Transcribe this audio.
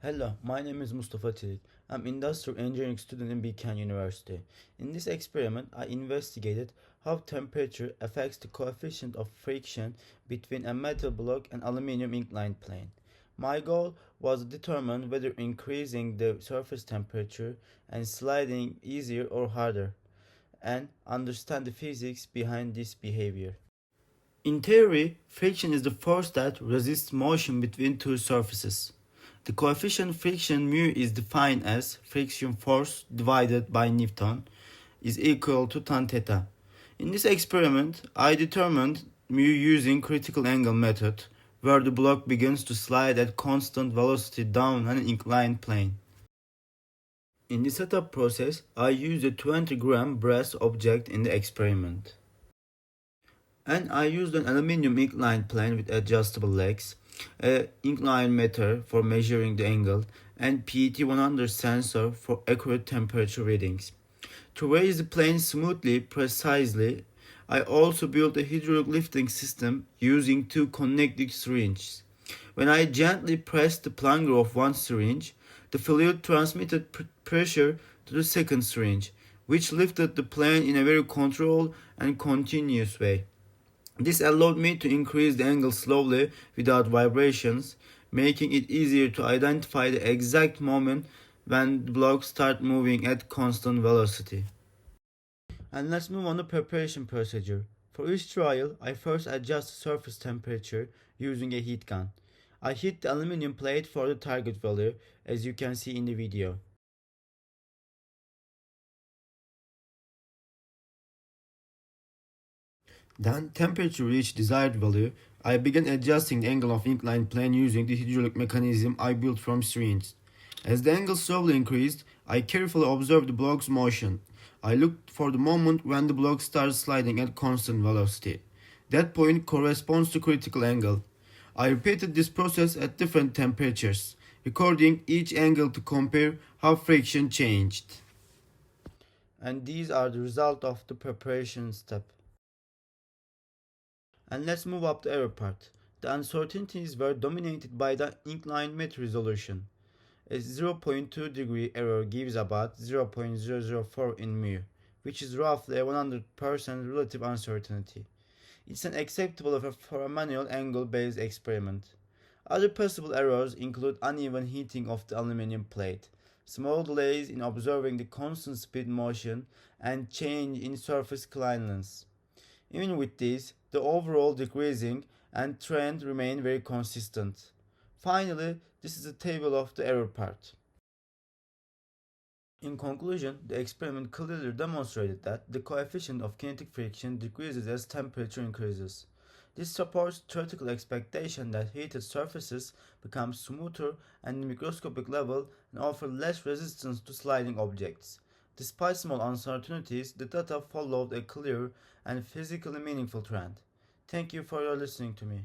Hello, my name is Mustafa Çeli. I'm industrial engineering student in Bilkent University. In this experiment, I investigated how temperature affects the coefficient of friction between a metal block and aluminum inclined plane. My goal was to determine whether increasing the surface temperature and sliding easier or harder, and understand the physics behind this behavior. In theory, friction is the force that resists motion between two surfaces. The coefficient friction mu is defined as friction force divided by Newton is equal to tan theta. In this experiment, I determined mu using critical angle method, where the block begins to slide at constant velocity down an inclined plane. In the setup process, I used a 20-gram brass object in the experiment. And I used an aluminum inclined plane with adjustable legs, an incline meter for measuring the angle, and PET100 sensor for accurate temperature readings. To raise the plane smoothly, precisely, I also built a hydraulic lifting system using two connecting syringes. When I gently pressed the plunger of one syringe, the fluid transmitted pressure to the second syringe, which lifted the plane in a very controlled and continuous way. This allowed me to increase the angle slowly without vibrations, making it easier to identify the exact moment when the blocks start moving at constant velocity. And let's move on to preparation procedure. For each trial, I first adjust the surface temperature using a heat gun. I heat the aluminum plate for the target value, as you can see in the video. Then, temperature reached desired value, I began adjusting the angle of inclined plane using the hydraulic mechanism I built from syringes. As the angle slowly increased, I carefully observed the block's motion. I looked for the moment when the block starts sliding at constant velocity. That point corresponds to critical angle. I repeated this process at different temperatures, recording each angle to compare how friction changed. And these are the result of the preparation step. And let's move up the error part. The uncertainties were dominated by the inclined meter resolution. A 0.2 degree error gives about 0.004 in mu, which is roughly a 100% relative uncertainty. It's an acceptable for a manual angle-based experiment. Other possible errors include uneven heating of the aluminum plate, small delays in observing the constant speed motion, and change in surface cleanliness. Even with these, the overall decreasing and trend remain very consistent. Finally, this is a table of the error part. In conclusion, the experiment clearly demonstrated that the coefficient of kinetic friction decreases as temperature increases. This supports theoretical expectation that heated surfaces become smoother at the microscopic level and offer less resistance to sliding objects. Despite small uncertainties, the data followed a clear and physically meaningful trend. Thank you for your listening to me.